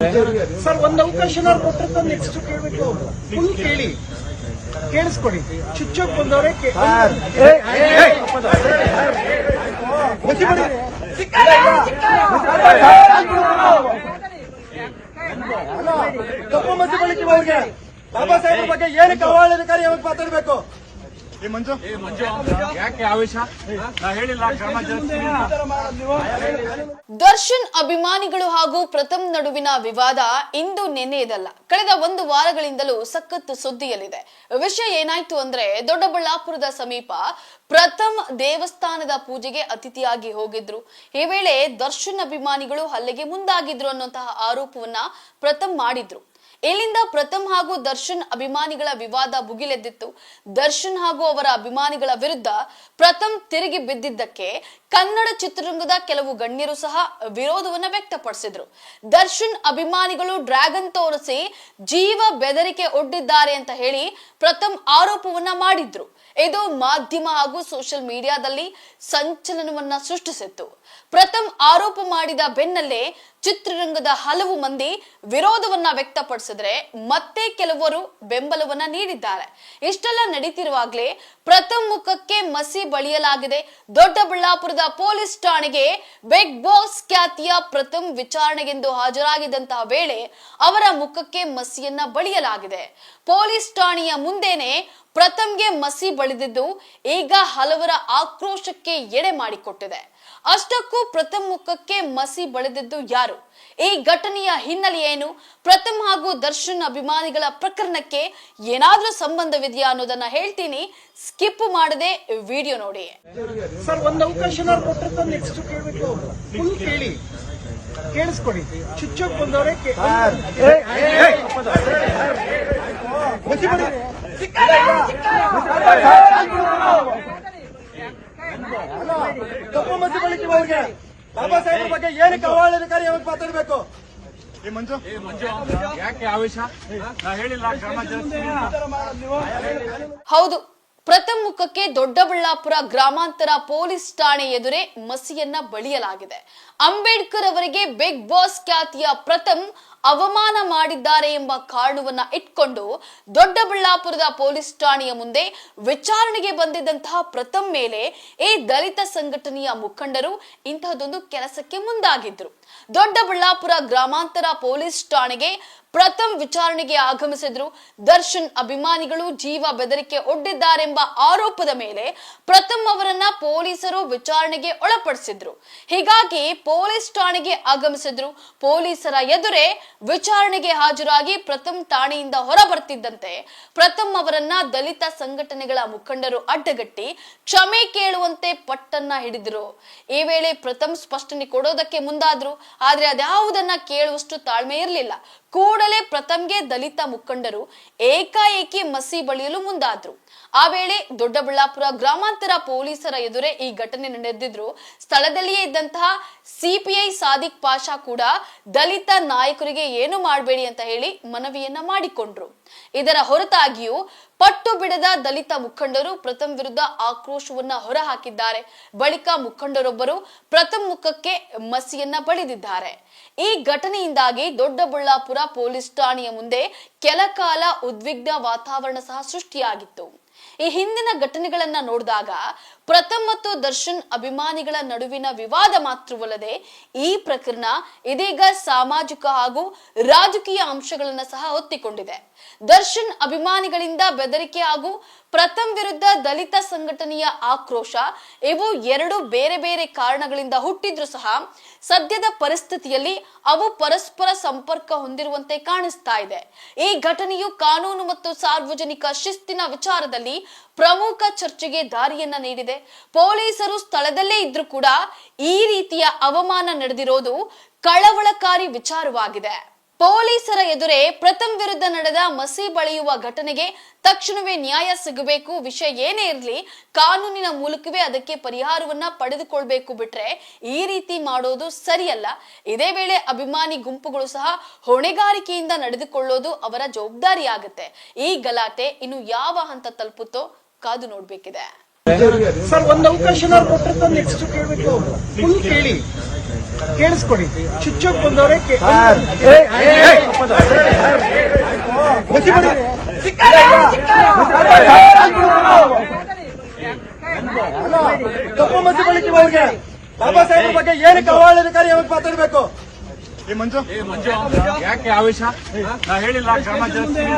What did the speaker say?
Sir ಒಂದು ಅವಕಾಶ ಕೊಟ್ಟಿರ್ತ next ಕೇಳಬೇಕು ಫುಲ್ ಕೇಳಿ ಕೇಳಿಸ್ಕೊಡಿ ಚುಚ್ಚೋಕ್ ಬಂದವರೇ ತಪ್ಪು ಮತಿ ಬಳಕೆ ಅವ್ರಿಗೆ ಬಾಬಾ ಸಾಹೇಬ್ರ ಬಗ್ಗೆ ಏನಕ್ಕೆ ಅವಾಳನಕಾರಿ ಯಾವಾಗ ಮಾತಾಡಬೇಕು? ದರ್ಶನ್ ಅಭಿಮಾನಿಗಳು ಹಾಗೂ ಪ್ರಥಮ್ ನಡುವಿನ ವಿವಾದ ಇಂದು ನೆನ್ನೆಯದಲ್ಲ, ಕಳೆದ ಒಂದು ವಾರಗಳಿಂದಲೂ ಸಖತ್ ಸುದ್ದಿಯಲ್ಲಿದೆ. ವಿಷಯ ಏನಾಯ್ತು ಅಂದ್ರೆ, ದೊಡ್ಡಬಳ್ಳಾಪುರದ ಸಮೀಪ ಪ್ರಥಮ್ ದೇವಸ್ಥಾನದ ಪೂಜೆಗೆ ಅತಿಥಿಯಾಗಿ ಹೋಗಿದ್ರು. ಈ ವೇಳೆ ದರ್ಶನ್ ಅಭಿಮಾನಿಗಳು ಹಲ್ಲೆಗೆ ಮುಂದಾಗಿದ್ರು ಅನ್ನುವಂತಹ ಆರೋಪವನ್ನ ಪ್ರಥಮ್ ಮಾಡಿದ್ರು. ಇಲ್ಲಿಂದ ಪ್ರಥಮ್ ಹಾಗೂ ದರ್ಶನ್ ಅಭಿಮಾನಿಗಳ ವಿವಾದ ಭುಗಿಲೆದ್ದಿತ್ತು. ದರ್ಶನ್ ಹಾಗೂ ಅವರ ಅಭಿಮಾನಿಗಳ ವಿರುದ್ಧ ಪ್ರಥಮ್ ತಿರುಗಿ ಬಿದ್ದಿದ್ದಕ್ಕೆ ಕನ್ನಡ ಚಿತ್ರರಂಗದ ಕೆಲವು ಗಣ್ಯರು ಸಹ ವಿರೋಧವನ್ನ ವ್ಯಕ್ತಪಡಿಸಿದ್ರು. ದರ್ಶನ್ ಅಭಿಮಾನಿಗಳು ಡ್ರ್ಯಾಗನ್ ತೋರಿಸಿ ಜೀವ ಬೆದರಿಕೆ ಒಡ್ಡಿದ್ದಾರೆ ಅಂತ ಹೇಳಿ ಪ್ರಥಮ್ ಆರೋಪವನ್ನ ಮಾಡಿದ್ರು. ಇದು ಮಾಧ್ಯಮ ಹಾಗೂ ಸೋಷಿಯಲ್ ಮೀಡಿಯಾದಲ್ಲಿ ಸಂಚಲನವನ್ನ ಸೃಷ್ಟಿಸಿತ್ತು. ಪ್ರಥಮ್ ಆರೋಪ ಮಾಡಿದ ಬೆನ್ನಲ್ಲೇ ಚಿತ್ರರಂಗದ ಹಲವು ಮಂದಿ ವಿರೋಧವನ್ನ ವ್ಯಕ್ತಪಡಿಸಿದ್ರೆ ಮತ್ತೆ ಕೆಲವರು ಬೆಂಬಲವನ್ನ ನೀಡಿದ್ದಾರೆ. ಇಷ್ಟೆಲ್ಲ ನಡೀತಿರುವಾಗಲೇ ಪ್ರಥಮ್ ಮುಖಕ್ಕೆ ಮಸಿ ಬಳಿಯಲಾಗಿದೆ. ದೊಡ್ಡಬಳ್ಳಾಪುರದ ಪೊಲೀಸ್ ಠಾಣೆಗೆ ಬಿಗ್ ಬಾಸ್ ಖ್ಯಾತಿಯ ಪ್ರಥಮ್ ವಿಚಾರಣೆಗೆಂದು ಹಾಜರಾಗಿದ್ದಂತಹ ವೇಳೆ ಅವರ ಮುಖಕ್ಕೆ ಮಸಿಯನ್ನ ಬಳಿಯಲಾಗಿದೆ. ಪೊಲೀಸ್ ಠಾಣೆಯ ಮುಂದೆನೆ ಪ್ರಥಮ್ಗೆ ಮಸಿ ಬಳಿದಿದ್ದು ಈಗ ಹಲವರ ಆಕ್ರೋಶಕ್ಕೆ ಎಡೆ ಮಾಡಿಕೊಟ್ಟಿದೆ. ಅಷ್ಟಕ್ಕೂ ಪ್ರಥಮ್ ಮುಖಕ್ಕೆ ಮಸಿ ಬಳಿದಿದ್ದು ಯಾರು? ಈ ಘಟನೆಯ ಹಿನ್ನೆಲೆ ಏನು? ಪ್ರಥಮ್ ಹಾಗೂ ದರ್ಶನ್ ಅಭಿಮಾನಿಗಳ ಪ್ರಕರಣಕ್ಕೆ ಏನಾದ್ರೂ ಸಂಬಂಧವಿದೆಯಾ ಅನ್ನೋದನ್ನ ಹೇಳ್ತೀನಿ, ಸ್ಕಿಪ್ ಮಾಡದೆ ವಿಡಿಯೋ ನೋಡಿ. ಸರ್ ಒಂದು ಅವಕಾಶ ಕೊಟ್ಟಿರ್ತ ನೆಕ್ಸ್ಟ್ ಕೇಳಬೇಕು ಫುಲ್ ಕೇಳಿ ಕೇಳಿಸ್ಕೊಡಿ ಚುಚ್ಚೋಕ್ ಬಂದವರೇ ತಪ್ಪು ಮತಿ ಬಳಕೆ ಅವ್ರಿಗೆ ಬಾಬಾ ಸಾಹೇಬ್ರ ಬಗ್ಗೆ ಏನಕ್ಕೆ ಅವಾಳನಕಾರಿ ಯಾವಾಗ ಮಾತಾಡಬೇಕು? ಹೌದು, ಪ್ರಥಮ್ ಮುಖಕ್ಕೆ ದೊಡ್ಡಬಳ್ಳಾಪುರ ಗ್ರಾಮಾಂತರ ಪೊಲೀಸ್ ಠಾಣೆ ಎದುರೇ ಮಸಿಯನ್ನ ಬಳಿಯಲಾಗಿದೆ. ಅಂಬೇಡ್ಕರ್ ಅವರಿಗೆ ಬಿಗ್ ಬಾಸ್ ಖ್ಯಾತಿಯ ಪ್ರಥಮ್ ಅವಮಾನ ಮಾಡಿದ್ದಾರೆ ಎಂಬ ಕಾರಣವನ್ನ ಇಟ್ಕೊಂಡು ದೊಡ್ಡಬಳ್ಳಾಪುರದ ಪೊಲೀಸ್ ಠಾಣೆಯ ಮುಂದೆ ವಿಚಾರಣೆಗೆ ಬಂದಿದ್ದಂತಹ ಪ್ರಥಮ್ ಮೇಲೆ ಈ ದಲಿತ ಸಂಘಟನೆಯ ಮುಖಂಡರು ಇಂತಹದೊಂದು ಕೆಲಸಕ್ಕೆ ಮುಂದಾಗಿದ್ರು. ದೊಡ್ಡಬಳ್ಳಾಪುರ ಗ್ರಾಮಾಂತರ ಪೊಲೀಸ್ ಠಾಣೆಗೆ ಪ್ರಥಮ್ ವಿಚಾರಣೆಗೆ ಆಗಮಿಸಿದ್ರು. ದರ್ಶನ್ ಅಭಿಮಾನಿಗಳು ಜೀವ ಬೆದರಿಕೆ ಒಡ್ಡಿದ್ದಾರೆಂಬ ಆರೋಪದ ಮೇಲೆ ಪ್ರಥಮ್ ಅವರನ್ನ ಪೊಲೀಸರು ವಿಚಾರಣೆಗೆ ಒಳಪಡಿಸಿದ್ರು. ಹೀಗಾಗಿ ಪೊಲೀಸ್ ಠಾಣೆಗೆ ಆಗಮಿಸಿದ್ರು. ಪೊಲೀಸರ ಎದುರೇ ವಿಚಾರಣೆಗೆ ಹಾಜರಾಗಿ ಪ್ರಥಮ್ ಠಾಣೆಯಿಂದ ಹೊರ ಬರ್ತಿದ್ದಂತೆ ಪ್ರಥಮ್ ಅವರನ್ನ ದಲಿತ ಸಂಘಟನೆಗಳ ಮುಖಂಡರು ಅಡ್ಡಗಟ್ಟಿ ಕ್ಷಮೆ ಕೇಳುವಂತೆ ಪಟ್ಟನ್ನ ಹಿಡಿದ್ರು. ಈ ವೇಳೆ ಪ್ರಥಮ್ ಸ್ಪಷ್ಟನೆ ಕೊಡೋದಕ್ಕೆ ಮುಂದಾದ್ರು. ಆದ್ರೆ ಅದ್ಯಾವುದನ್ನ ಕೇಳುವಷ್ಟು ತಾಳ್ಮೆ ಇರಲಿಲ್ಲ. ಕೂಡಲೇ ಪ್ರಥಮ್ಗೆ ದಲಿತ ಮುಖಂಡರು ಏಕಾಏಕಿ ಮಸಿ ಬಳಿಯಲು ಮುಂದಾದ್ರು. ಆ ವೇಳೆ ದೊಡ್ಡಬಳ್ಳಾಪುರ ಗ್ರಾಮಾಂತರ ಪೊಲೀಸರ ಎದುರೇ ಈ ಘಟನೆ ನಡೆದಿದ್ರು. ಸ್ಥಳದಲ್ಲಿಯೇ ಇದ್ದಂತಹ ಸಿಪಿಐ ಸಾದಿಕ್ ಪಾಷಾ ಕೂಡ ದಲಿತ ನಾಯಕರಿಗೆ ಏನು ಮಾಡಬೇಡಿ ಅಂತ ಹೇಳಿ ಮನವಿಯನ್ನ ಮಾಡಿಕೊಂಡ್ರು. ಇದರ ಹೊರತಾಗಿಯೂ ಪಟ್ಟು ಬಿಡದ ದಲಿತ ಮುಖಂಡರು ಪ್ರಥಮ್ ವಿರುದ್ಧ ಆಕ್ರೋಶವನ್ನ ಹೊರಹಾಕಿದ್ದಾರೆ. ಬಳಿಕ ಮುಖಂಡರೊಬ್ಬರು ಪ್ರಥಮ್ ಮುಖಕ್ಕೆ ಮಸಿಯನ್ನ ಬಳಿದಿದ್ದಾರೆ. ಈ ಘಟನೆಯಿಂದಾಗಿ ದೊಡ್ಡಬಳ್ಳಾಪುರ ಪೊಲೀಸ್ ಠಾಣೆಯ ಮುಂದೆ ಕೆಲ ಕಾಲ ಉದ್ವಿಗ್ನ ವಾತಾವರಣ ಸಹ ಸೃಷ್ಟಿಯಾಗಿತ್ತು. ಈ ಹಿಂದಿನ ಘಟನೆಗಳನ್ನ ನೋಡಿದಾಗ ಪ್ರಥಮ್ ಮತ್ತು ದರ್ಶನ್ ಅಭಿಮಾನಿಗಳ ನಡುವಿನ ವಿವಾದ ಮಾತ್ರವಲ್ಲದೆ ಈ ಪ್ರಕರಣ ಇದೀಗ ಸಾಮಾಜಿಕ ಹಾಗೂ ರಾಜಕೀಯ ಅಂಶಗಳನ್ನ ಸಹ ಹೊತ್ತಿಕೊಂಡಿದೆ. ದರ್ಶನ್ ಅಭಿಮಾನಿಗಳಿಂದ ಬೆದರಿಕೆ ಹಾಗೂ ಪ್ರಥಮ್ ವಿರುದ್ಧ ದಲಿತ ಸಂಘಟನೆಯ ಆಕ್ರೋಶ, ಇವು ಎರಡು ಬೇರೆ ಬೇರೆ ಕಾರಣಗಳಿಂದ ಹುಟ್ಟಿದ್ರು ಸಹ ಸದ್ಯದ ಪರಿಸ್ಥಿತಿಯಲ್ಲಿ ಅವು ಪರಸ್ಪರ ಸಂಪರ್ಕ ಹೊಂದಿರುವಂತೆ ಕಾಣಿಸ್ತಾ ಇದೆ. ಈ ಘಟನೆಯು ಕಾನೂನು ಮತ್ತು ಸಾರ್ವಜನಿಕ ಶಿಸ್ತಿನ ವಿಚಾರದಲ್ಲಿ ಪ್ರಮುಖ ಚರ್ಚೆಗೆ ದಾರಿಯನ್ನ ನೀಡಿದೆ. ಪೊಲೀಸರು ಸ್ಥಳದಲ್ಲೇ ಇದ್ರೂ ಕೂಡ ಈ ರೀತಿಯ ಅವಮಾನ ನಡೆದಿರೋದು ಕಳವಳಕಾರಿ ವಿಚಾರವಾಗಿದೆ. ಪೊಲೀಸರ ಎದುರೇ ಪ್ರಥಮ್ ವಿರುದ್ಧ ನಡೆದ ಮಸಿ ಬಳಿಯುವ ಘಟನೆಗೆ ತಕ್ಷಣವೇ ನ್ಯಾಯ ಸಿಗಬೇಕು. ವಿಷಯ ಏನೇ ಇರಲಿ ಕಾನೂನಿನ ಮೂಲಕವೇ ಅದಕ್ಕೆ ಪರಿಹಾರವನ್ನ ಪಡೆದುಕೊಳ್ಬೇಕು, ಬಿಟ್ರೆ ಈ ರೀತಿ ಮಾಡೋದು ಸರಿಯಲ್ಲ. ಇದೇ ವೇಳೆ ಅಭಿಮಾನಿ ಗುಂಪುಗಳು ಸಹ ಹೊಣೆಗಾರಿಕೆಯಿಂದ ನಡೆದುಕೊಳ್ಳೋದು ಅವರ ಜವಾಬ್ದಾರಿಯಾಗುತ್ತೆ. ಈ ಗಲಾಟೆ ಇನ್ನು ಯಾವ ಹಂತ ತಲುಪುತ್ತೋ ಕಾದು ನೋಡ್ಬೇಕಿದೆ. ಸರ್ ಒಂದು ಅವಕಾಶ ಕೊಟ್ಟಿರ್ತ ನೆಕ್ಸ್ಟ್ ಕೇಳಬೇಕು ಫುಲ್ ಕೇಳಿ ಕೇಳಿಸ್ಕೊಡಿ. ಚುಚ್ಚೋಕ್ ಬಂದವರೇ ಕಪ್ಪು ಮಸಿ ಬಳಕೆ ಅವ್ರಿಗೆ ಬಾಬಾ ಸಾಹೇಬ್ರ ಬಗ್ಗೆ ಏನಕ್ಕೆ ಅವಹೇಳನಕಾರಿ ಯಾವಾಗ ಮಾತಾಡಬೇಕು? ಮಂಜು ಯಾಕೆ ಆವೇಶ? ನಾ ಹೇಳಿಲ್ಲ ಕ್ರಮ ಜರುಗಿಸ್ತೀನಿ.